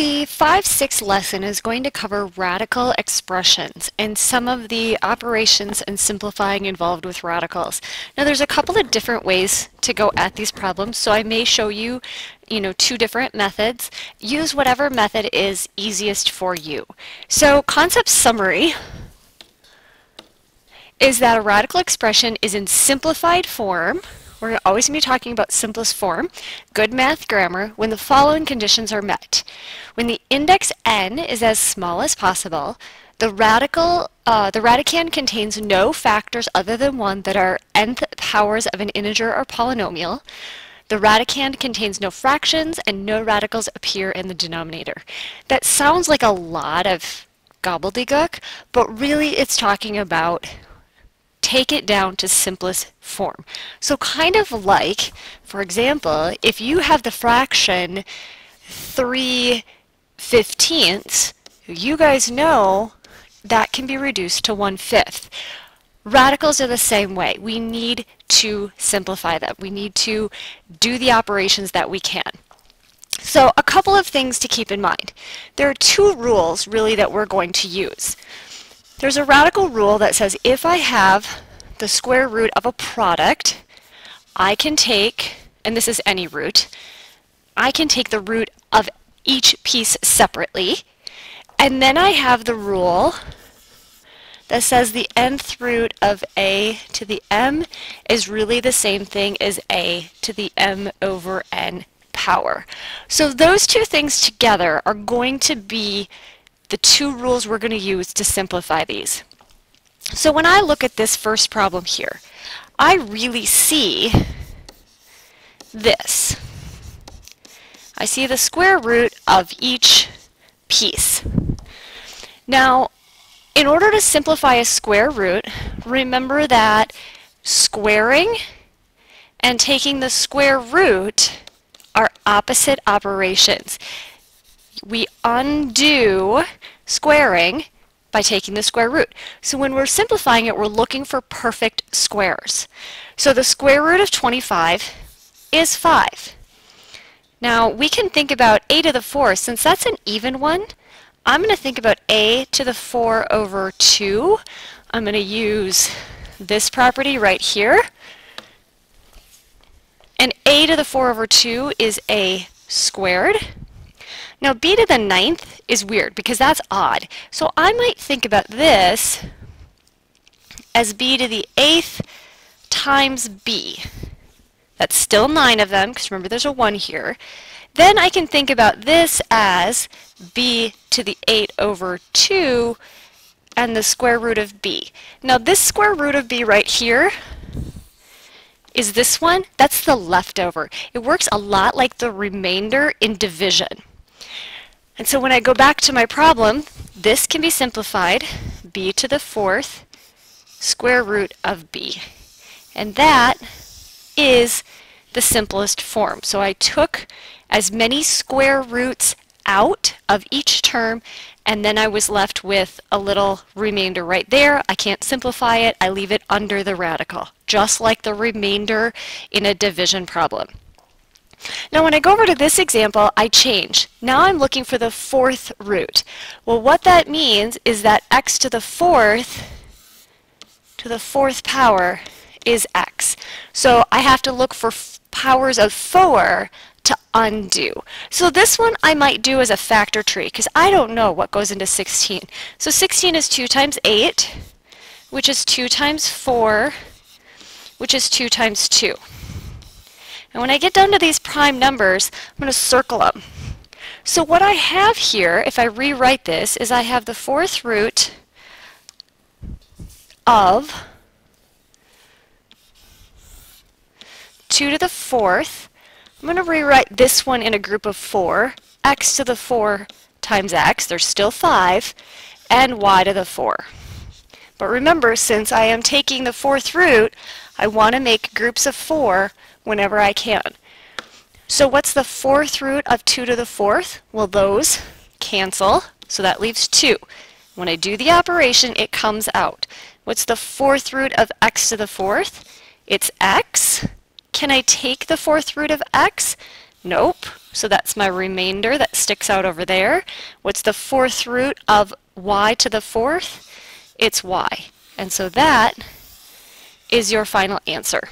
The 5-6 lesson is going to cover radical expressions and some of the operations and simplifying involved with radicals. Now there's a couple of different ways to go at these problems, so I may show you, two different methods. Use whatever method is easiest for you. So concept summary is that a radical expression is in simplified form. We're always going to be talking about simplest form, good math grammar, when the following conditions are met. When the index n is as small as possible, the radicand contains no factors other than 1 that are nth powers of an integer or polynomial. The radicand contains no fractions and no radicals appear in the denominator. That sounds like a lot of gobbledygook, but really it's talking about take it down to simplest form. So kind of like, for example, if you have the fraction 3/15, you guys know that can be reduced to 1/5. Radicals are the same way. We need to simplify them. We need to do the operations that we can. So a couple of things to keep in mind. There are 2 rules really that we're going to use. There's a radical rule that says if I have the square root of a product, I can take, and this is any root, I can take the root of each piece separately, and then I have the rule that says the nth root of a to the m is really the same thing as a to the m over n power. So those 2 things together are going to be the 2 rules we're going to use to simplify these. So when I look at this first problem here, I really see this. I see the square root of each piece. Now, in order to simplify a square root, remember that squaring and taking the square root are opposite operations. We undo squaring by taking the square root. So when we're simplifying it, we're looking for perfect squares. So the square root of 25 is 5. Now we can think about a to the 4. Since that's an even one, I'm going to think about a to the 4 over 2. I'm going to use this property right here. And a to the 4 over 2 is a squared. Now b to the 9th is weird because that's odd. So I might think about this as b to the 8th times b. That's still 9 of them, because remember there's a 1 here. Then I can think about this as b to the 8 over 2 and the square root of b. Now this square root of b right here is this one. That's the leftover. It works a lot like the remainder in division. And so when I go back to my problem, this can be simplified, b to the 4th square root of b. And that is the simplest form. So I took as many square roots out of each term, and then I was left with a little remainder right there. I can't simplify it. I leave it under the radical, just like the remainder in a division problem. Now when I go over to this example, I change. Now I'm looking for the 4th root. Well, what that means is that x to the 4th power is x. So I have to look for powers of 4 to undo. So this one I might do as a factor tree because I don't know what goes into 16. So 16 is 2 times 8, which is 2 times 4, which is 2 times 2. And when I get down to these prime numbers, I'm going to circle them. So what I have here, if I rewrite this, is I have the 4th root of 2 to the 4th. I'm going to rewrite this one in a group of 4. X to the 4 times x, there's still 5, and y to the 4. But remember, since I am taking the 4th root, I want to make groups of 4 whenever I can. So what's the 4th root of 2 to the 4th? Well, those cancel, so that leaves 2. When I do the operation, it comes out. What's the 4th root of x to the 4th? It's x. Can I take the 4th root of x? Nope. So that's my remainder that sticks out over there. What's the fourth root of y to the fourth? It's y. And so that is your final answer.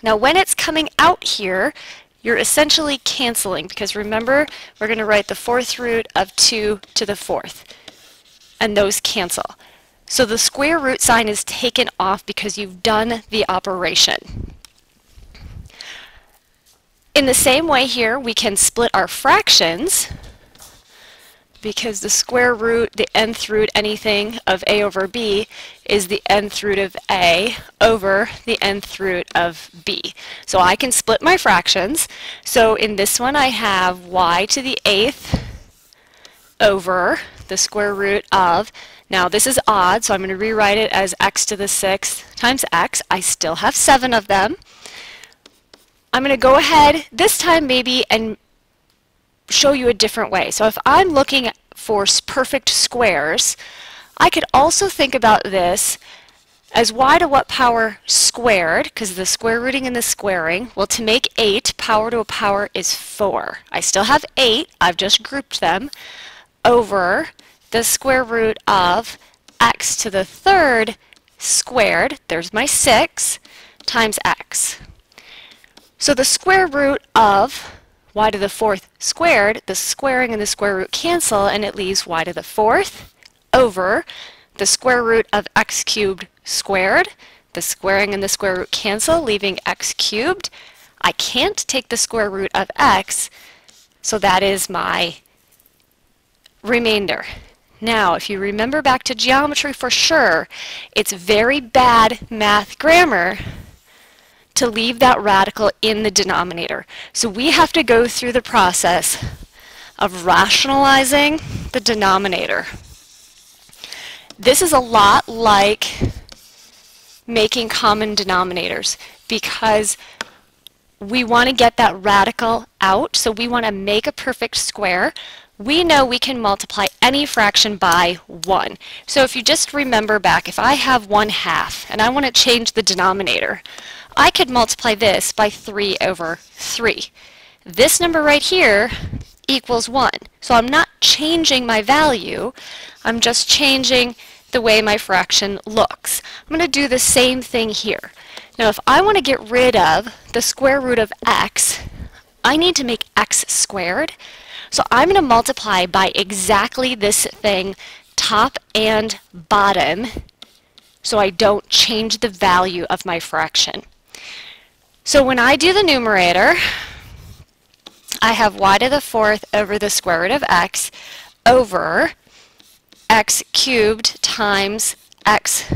Now when it's coming out here, you're essentially canceling, because remember, we're going to write the fourth root of 2 to the fourth, and those cancel. So the square root sign is taken off because you've done the operation. In the same way here, we can split our fractions, because the square root, the nth root, anything of a over b is the nth root of a over the nth root of b. So I can split my fractions. So in this one I have y to the 8th over the square root of, now this is odd, so I'm going to rewrite it as x to the 6th times x. I still have 7 of them. I'm going to go ahead this time maybe and show you a different way. So if I'm looking for perfect squares, I could also think about this as y to what power squared, because the square rooting and the squaring. Well, to make 8, power to a power is 4. I still have 8, I've just grouped them, over the square root of x to the 3rd squared, there's my 6, times x. So the square root of y to the 4th squared, the squaring and the square root cancel, and it leaves y to the 4th over the square root of x cubed squared. The squaring and the square root cancel, leaving x cubed. I can't take the square root of x, so that is my remainder. Now, if you remember back to geometry for sure, it's very bad math grammar to leave that radical in the denominator. So we have to go through the process of rationalizing the denominator. This is a lot like making common denominators, because we want to get that radical out, so we want to make a perfect square. We know we can multiply any fraction by 1. So if you just remember back, if I have 1/2 and I want to change the denominator, I could multiply this by 3 over 3. This number right here equals 1. So I'm not changing my value, I'm just changing the way my fraction looks. I'm going to do the same thing here. Now if I want to get rid of the square root of x, I need to make x squared. So I'm going to multiply by exactly this thing, top and bottom, so I don't change the value of my fraction. So when I do the numerator, I have y to the 4th over the square root of x over x cubed times x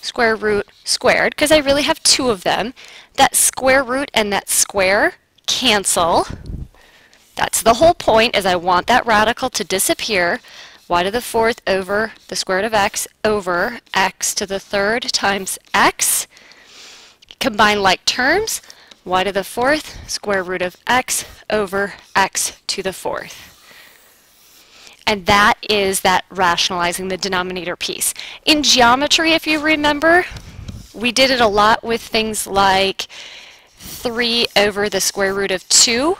square root squared, because I really have 2 of them. That square root and that square cancel. That's the whole point, is I want that radical to disappear. Y to the 4th over the square root of x over x to the 3rd times x. Combine like terms, y to the 4th square root of x over x to the 4th. And that is that rationalizing the denominator piece. In geometry, if you remember, we did it a lot with things like 3 over the square root of 2.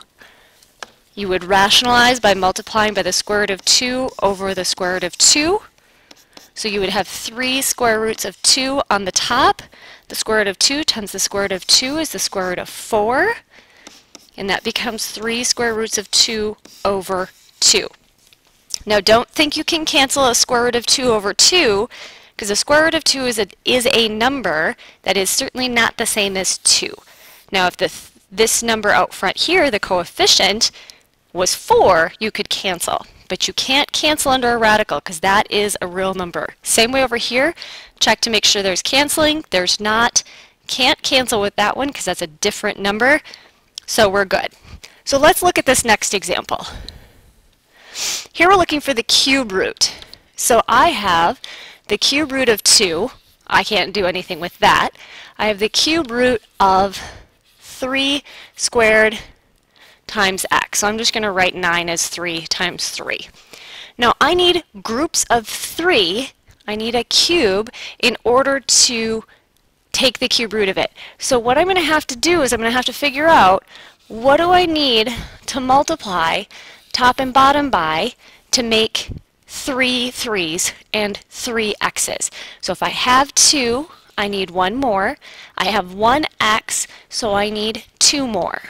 You would rationalize by multiplying by the square root of 2 over the square root of 2. So you would have 3 square roots of 2 on the top. The square root of 2 times the square root of 2 is the square root of 4. And that becomes 3 square roots of 2 over 2. Now don't think you can cancel a square root of 2 over 2, because the square root of 2 is a number that is certainly not the same as 2. Now if this number out front here, the coefficient, was 4, you could cancel. But you can't cancel under a radical, because that is a real number. Same way over here, check to make sure there's canceling. There's not. Can't cancel with that one, because that's a different number. So we're good. So let's look at this next example. Here we're looking for the cube root. So I have the cube root of 2. I can't do anything with that. I have the cube root of 3 squared times x. So I'm just going to write 9 as 3 times 3. Now I need groups of 3. I need a cube in order to take the cube root of it. So what I'm going to have to do is I'm going to have to figure out, what do I need to multiply top and bottom by to make 3 3's and 3 x's. So if I have 2, I need 1 more. I have 1 x, so I need 2 more.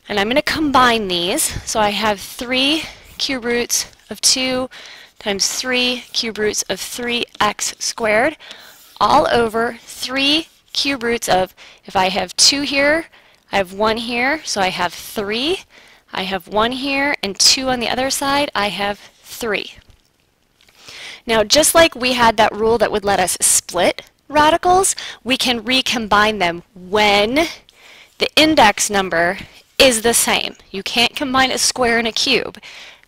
And I'm going to combine these. So I have 3 cube roots of 2 times 3 cube roots of 3x squared all over 3 cube roots of, if I have 2 here, I have 1 here, so I have 3. I have 1 here and 2 on the other side, I have 3. Now just like we had that rule that would let us split radicals, we can recombine them when the index number is the same. You can't combine a square and a cube.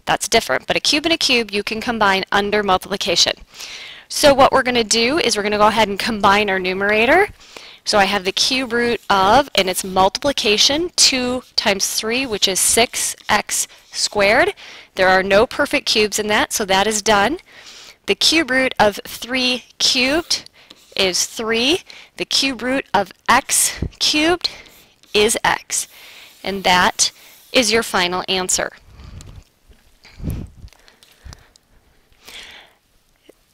That's different, but a cube and a cube you can combine under multiplication. So what we're going to do is we're going to go ahead and combine our numerator. So I have the cube root of, and it's multiplication, 2 times 3, which is 6x squared. There are no perfect cubes in that, so that is done. The cube root of 3 cubed is 3. The cube root of x cubed is x. And that is your final answer.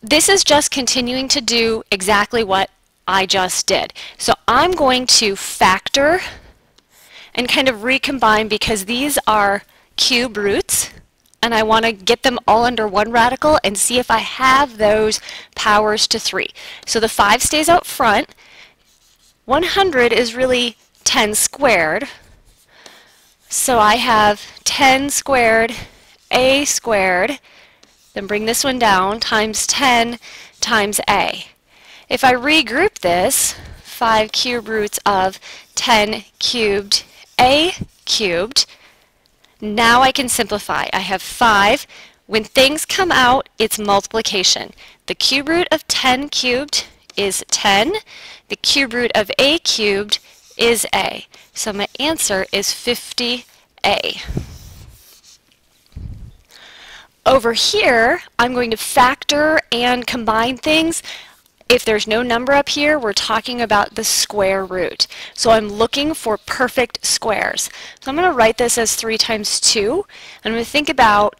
This is just continuing to do exactly what I just did. So I'm going to factor and kind of recombine because these are cube roots and I want to get them all under one radical and see if I have those powers to 3. So the 5 stays out front. 100 is really 10 squared. So I have 10 squared a squared, then bring this one down, times 10 times a. If I regroup this, 5 cube roots of 10 cubed a cubed, now I can simplify. I have 5. When things come out, it's multiplication. The cube root of 10 cubed is 10. The cube root of a cubed is a. So my answer is 50a. Over here, I'm going to factor and combine things. If there's no number up here, we're talking about the square root. So I'm looking for perfect squares. So I'm going to write this as 3 times 2. I'm going to think about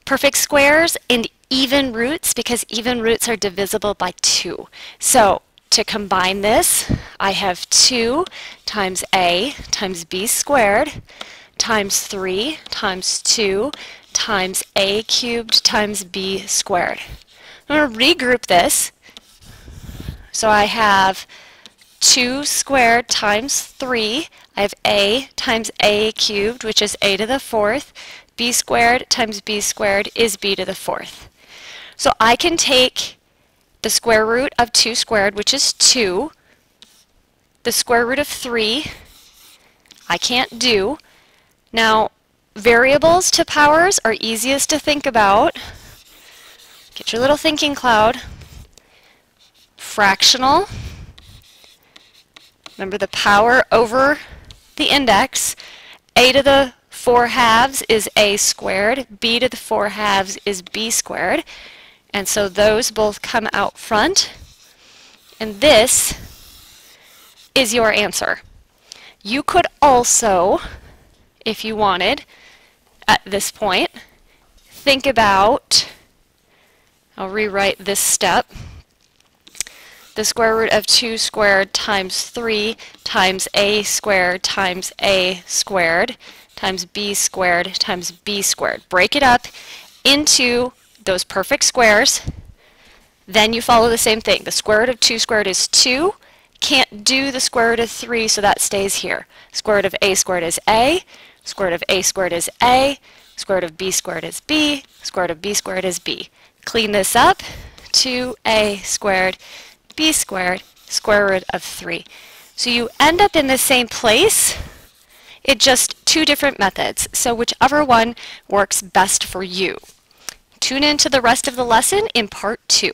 perfect squares and even roots because even roots are divisible by 2. So to combine this, I have 2 times a times b squared times 3 times 2 times a cubed times b squared. I'm going to regroup this. So I have 2 squared times 3. I have a times a cubed, which is a to the 4th. B squared times b squared is b to the 4th. So I can take the square root of 2 squared, which is 2. The square root of 3, I can't do. Now, variables to powers are easiest to think about. Get your little thinking cloud. Fractional. Remember the power over the index. A to the 4 halves is a squared. B to the 4 halves is b squared. And so those both come out front. And this is your answer. You could also, if you wanted, at this point, think about, I'll rewrite this step, the square root of 2 squared times 3 times a squared times a squared times b squared times b squared. Break it up into those perfect squares. Then you follow the same thing. The square root of 2 squared is 2. Can't do the square root of 3, so that stays here. Square root of a squared is a. Square root of a squared is a. Square root of b squared is b. Square root of b squared is b. Clean this up. 2a squared b squared square root of 3. So you end up in the same place. It's just 2 different methods. So whichever one works best for you. Tune in to the rest of the lesson in part 2.